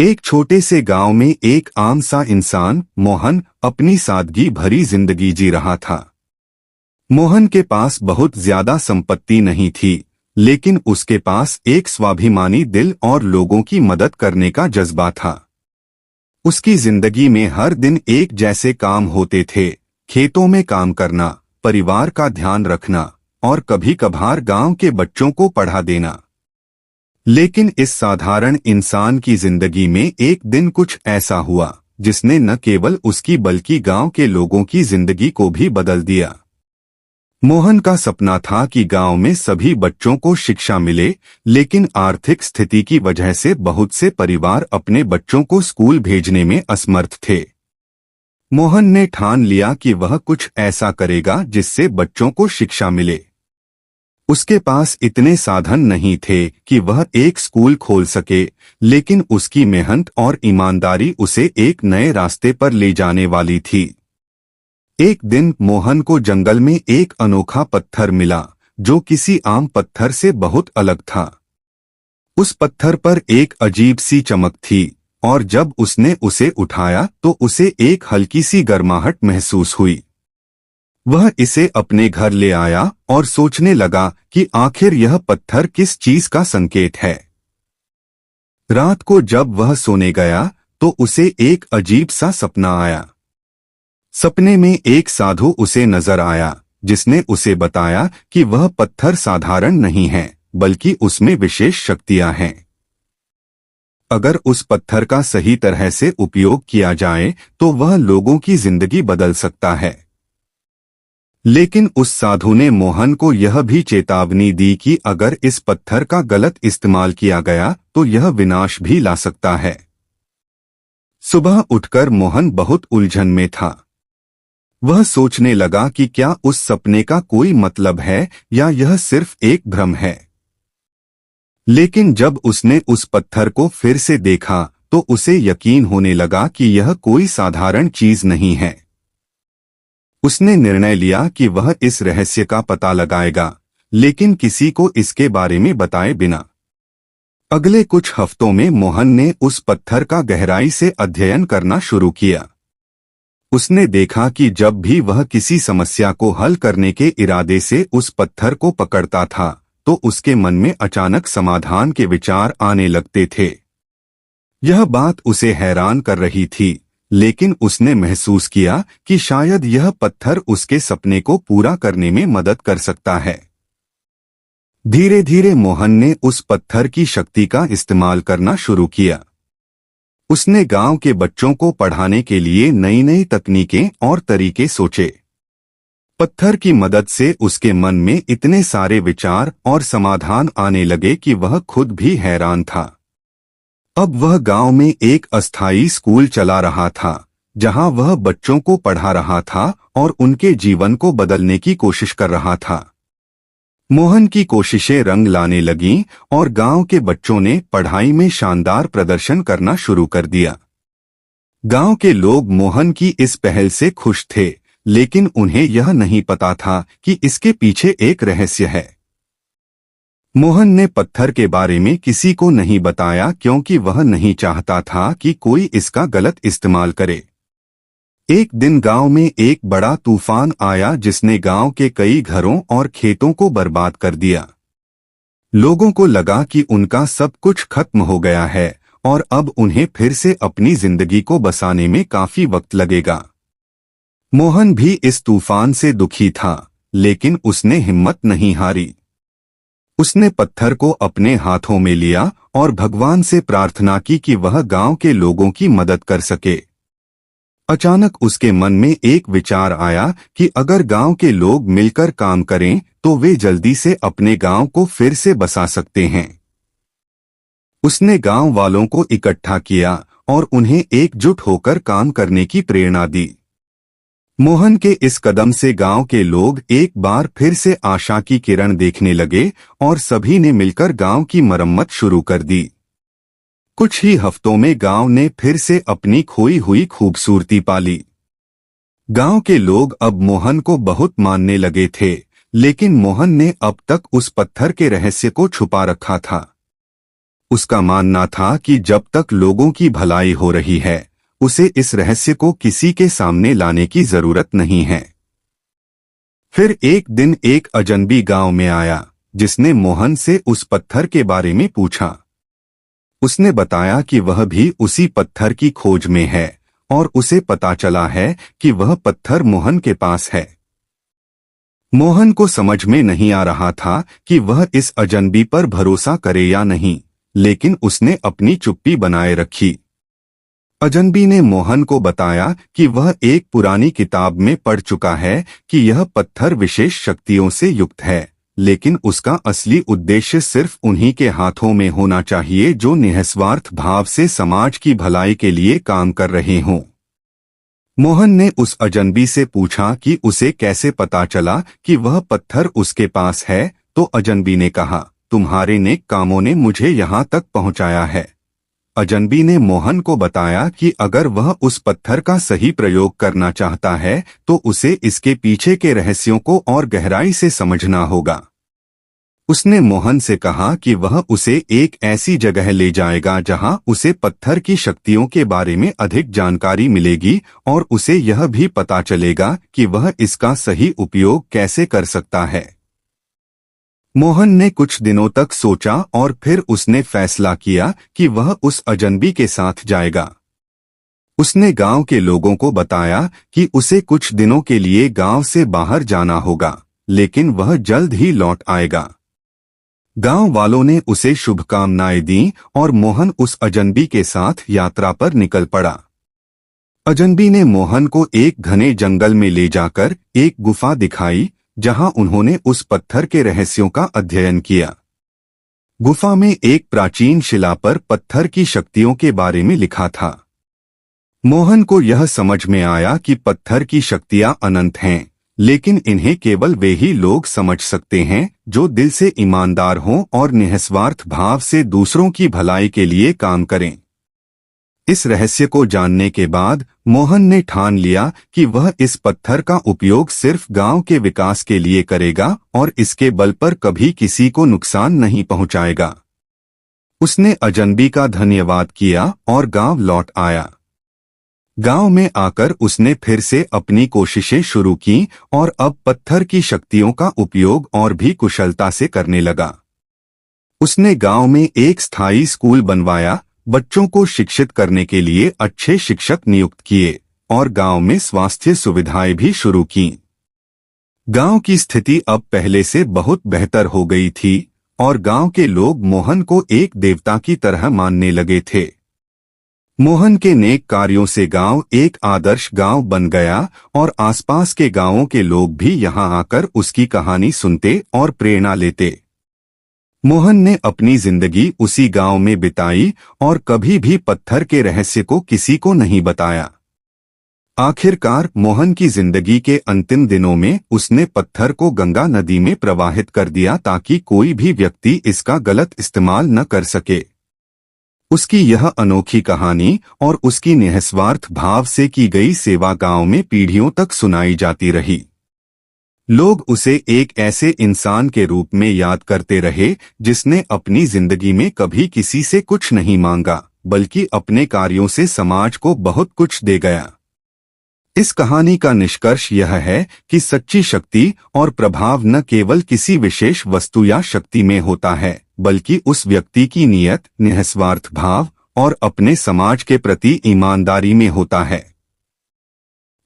एक छोटे से गांव में एक आम सा इंसान मोहन अपनी सादगी भरी जिंदगी जी रहा था। मोहन के पास बहुत ज्यादा संपत्ति नहीं थी, लेकिन उसके पास एक स्वाभिमानी दिल और लोगों की मदद करने का जज्बा था। उसकी जिंदगी में हर दिन एक जैसे काम होते थे, खेतों में काम करना, परिवार का ध्यान रखना और कभी कभार गांव के बच्चों को पढ़ा देना। लेकिन इस साधारण इंसान की जिंदगी में एक दिन कुछ ऐसा हुआ जिसने न केवल उसकी बल्कि गांव के लोगों की जिंदगी को भी बदल दिया। मोहन का सपना था कि गांव में सभी बच्चों को शिक्षा मिले, लेकिन आर्थिक स्थिति की वजह से बहुत से परिवार अपने बच्चों को स्कूल भेजने में असमर्थ थे। मोहन ने ठान लिया कि वह कुछ ऐसा करेगा जिससे बच्चों को शिक्षा मिले। उसके पास इतने साधन नहीं थे कि वह एक स्कूल खोल सके, लेकिन उसकी मेहनत और ईमानदारी उसे एक नए रास्ते पर ले जाने वाली थी। एक दिन मोहन को जंगल में एक अनोखा पत्थर मिला जो किसी आम पत्थर से बहुत अलग था। उस पत्थर पर एक अजीब सी चमक थी और जब उसने उसे उठाया तो उसे एक हल्की सी गर्माहट महसूस हुई। वह इसे अपने घर ले आया और सोचने लगा कि आखिर यह पत्थर किस चीज का संकेत है। रात को जब वह सोने गया तो उसे एक अजीब सा सपना आया। सपने में एक साधु उसे नजर आया जिसने उसे बताया कि वह पत्थर साधारण नहीं है, बल्कि उसमें विशेष शक्तियां हैं। अगर उस पत्थर का सही तरह से उपयोग किया जाए तो वह लोगों की जिंदगी बदल सकता है। लेकिन उस साधु ने मोहन को यह भी चेतावनी दी कि अगर इस पत्थर का गलत इस्तेमाल किया गया तो यह विनाश भी ला सकता है। सुबह उठकर मोहन बहुत उलझन में था। वह सोचने लगा कि क्या उस सपने का कोई मतलब है या यह सिर्फ एक भ्रम है। लेकिन जब उसने उस पत्थर को फिर से देखा तो उसे यकीन होने लगा कि यह कोई साधारण चीज नहीं है। उसने निर्णय लिया कि वह इस रहस्य का पता लगाएगा, लेकिन किसी को इसके बारे में बताए बिना। अगले कुछ हफ्तों में मोहन ने उस पत्थर का गहराई से अध्ययन करना शुरू किया। उसने देखा कि जब भी वह किसी समस्या को हल करने के इरादे से उस पत्थर को पकड़ता था तो उसके मन में अचानक समाधान के विचार आने लगते थे। यह बात उसे हैरान कर रही थी, लेकिन उसने महसूस किया कि शायद यह पत्थर उसके सपने को पूरा करने में मदद कर सकता है। धीरे धीरे मोहन ने उस पत्थर की शक्ति का इस्तेमाल करना शुरू किया। उसने गांव के बच्चों को पढ़ाने के लिए नई नई तकनीकें और तरीके सोचे। पत्थर की मदद से उसके मन में इतने सारे विचार और समाधान आने लगे कि वह खुद भी हैरान था। अब वह गांव में एक अस्थायी स्कूल चला रहा था, जहां वह बच्चों को पढ़ा रहा था और उनके जीवन को बदलने की कोशिश कर रहा था। मोहन की कोशिशें रंग लाने लगीं और गांव के बच्चों ने पढ़ाई में शानदार प्रदर्शन करना शुरू कर दिया। गांव के लोग मोहन की इस पहल से खुश थे, लेकिन उन्हें यह नहीं पता था कि इसके पीछे एक रहस्य है। मोहन ने पत्थर के बारे में किसी को नहीं बताया क्योंकि वह नहीं चाहता था कि कोई इसका गलत इस्तेमाल करे। एक दिन गांव में एक बड़ा तूफान आया जिसने गांव के कई घरों और खेतों को बर्बाद कर दिया। लोगों को लगा कि उनका सब कुछ खत्म हो गया है और अब उन्हें फिर से अपनी जिंदगी को बसाने में काफी वक्त लगेगा। मोहन भी इस तूफान से दुखी था, लेकिन उसने हिम्मत नहीं हारी। उसने पत्थर को अपने हाथों में लिया और भगवान से प्रार्थना की कि वह गांव के लोगों की मदद कर सके। अचानक उसके मन में एक विचार आया कि अगर गांव के लोग मिलकर काम करें तो वे जल्दी से अपने गांव को फिर से बसा सकते हैं। उसने गांव वालों को इकट्ठा किया और उन्हें एकजुट होकर काम करने की प्रेरणा दी। मोहन के इस कदम से गांव के लोग एक बार फिर से आशा की किरण देखने लगे और सभी ने मिलकर गांव की मरम्मत शुरू कर दी। कुछ ही हफ्तों में गांव ने फिर से अपनी खोई हुई खूबसूरती पाली। गांव के लोग अब मोहन को बहुत मानने लगे थे, लेकिन मोहन ने अब तक उस पत्थर के रहस्य को छुपा रखा था। उसका मानना था कि जब तक लोगों की भलाई हो रही है, उसे इस रहस्य को किसी के सामने लाने की जरूरत नहीं है। फिर एक दिन एक अजनबी गांव में आया, जिसने मोहन से उस पत्थर के बारे में पूछा। उसने बताया कि वह भी उसी पत्थर की खोज में है और उसे पता चला है कि वह पत्थर मोहन के पास है। मोहन को समझ में नहीं आ रहा था कि वह इस अजनबी पर भरोसा करे या नहीं, लेकिन उसने अपनी चुप्पी बनाए रखी। अजनबी ने मोहन को बताया कि वह एक पुरानी किताब में पढ़ चुका है कि यह पत्थर विशेष शक्तियों से युक्त है, लेकिन उसका असली उद्देश्य सिर्फ उन्हीं के हाथों में होना चाहिए जो निस्वार्थ भाव से समाज की भलाई के लिए काम कर रहे हों। मोहन ने उस अजनबी से पूछा कि उसे कैसे पता चला कि वह पत्थर उसके पास है, तो अजनबी ने कहा, तुम्हारे नेक कामों ने मुझे यहाँ तक पहुँचाया है। अजनबी ने मोहन को बताया कि अगर वह उस पत्थर का सही प्रयोग करना चाहता है तो उसे इसके पीछे के रहस्यों को और गहराई से समझना होगा। उसने मोहन से कहा कि वह उसे एक ऐसी जगह ले जाएगा जहां उसे पत्थर की शक्तियों के बारे में अधिक जानकारी मिलेगी और उसे यह भी पता चलेगा कि वह इसका सही उपयोग कैसे कर सकता है। मोहन ने कुछ दिनों तक सोचा और फिर उसने फैसला किया कि वह उस अजनबी के साथ जाएगा। उसने गांव के लोगों को बताया कि उसे कुछ दिनों के लिए गांव से बाहर जाना होगा, लेकिन वह जल्द ही लौट आएगा। गांव वालों ने उसे शुभकामनाएं दी और मोहन उस अजनबी के साथ यात्रा पर निकल पड़ा। अजनबी ने मोहन को एक घने जंगल में ले जाकर एक गुफा दिखाई, जहां उन्होंने उस पत्थर के रहस्यों का अध्ययन किया। गुफा में एक प्राचीन शिला पर पत्थर की शक्तियों के बारे में लिखा था। मोहन को यह समझ में आया कि पत्थर की शक्तियां अनंत हैं, लेकिन इन्हें केवल वे ही लोग समझ सकते हैं जो दिल से ईमानदार हों और निस्वार्थ भाव से दूसरों की भलाई के लिए काम करें। इस रहस्य को जानने के बाद मोहन ने ठान लिया कि वह इस पत्थर का उपयोग सिर्फ गांव के विकास के लिए करेगा और इसके बल पर कभी किसी को नुकसान नहीं पहुंचाएगा। उसने अजनबी का धन्यवाद किया और गांव लौट आया। गांव में आकर उसने फिर से अपनी कोशिशें शुरू की और अब पत्थर की शक्तियों का उपयोग और भी कुशलता से करने लगा। उसने गांव में एक स्थायी स्कूल बनवाया, बच्चों को शिक्षित करने के लिए अच्छे शिक्षक नियुक्त किए और गांव में स्वास्थ्य सुविधाएं भी शुरू की। गांव की स्थिति अब पहले से बहुत बेहतर हो गई थी और गांव के लोग मोहन को एक देवता की तरह मानने लगे थे। मोहन के नेक कार्यों से गांव एक आदर्श गांव बन गया और आसपास के गांवों के लोग भी यहां आकर उसकी कहानी सुनते और प्रेरणा लेते। मोहन ने अपनी जिंदगी उसी गांव में बिताई और कभी भी पत्थर के रहस्य को किसी को नहीं बताया। आखिरकार मोहन की जिंदगी के अंतिम दिनों में उसने पत्थर को गंगा नदी में प्रवाहित कर दिया ताकि कोई भी व्यक्ति इसका गलत इस्तेमाल न कर सके। उसकी यह अनोखी कहानी और उसकी निस्वार्थ भाव से की गई सेवा गांव में पीढ़ियों तक सुनाई जाती रही। लोग उसे एक ऐसे इंसान के रूप में याद करते रहे जिसने अपनी जिंदगी में कभी किसी से कुछ नहीं मांगा, बल्कि अपने कार्यों से समाज को बहुत कुछ दे गया। इस कहानी का निष्कर्ष यह है कि सच्ची शक्ति और प्रभाव न केवल किसी विशेष वस्तु या शक्ति में होता है, बल्कि उस व्यक्ति की नीयत, निस्वार्थ भाव और अपने समाज के प्रति ईमानदारी में होता है।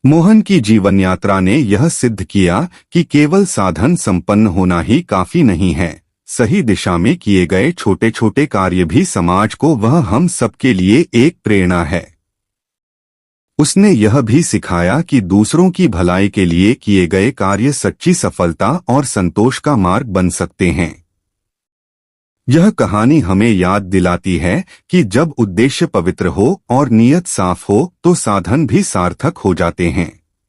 मोहन की जीवन यात्रा ने यह सिद्ध किया कि केवल साधन संपन्न होना ही काफी नहीं है, सही दिशा में किए गए छोटे छोटे कार्य भी समाज को वह हम सबके लिए एक प्रेरणा है। उसने यह भी सिखाया कि दूसरों की भलाई के लिए किए गए कार्य सच्ची सफलता और संतोष का मार्ग बन सकते हैं। यह कहानी हमें याद दिलाती है कि जब उद्देश्य पवित्र हो और नीयत साफ हो तो साधन भी सार्थक हो जाते हैं।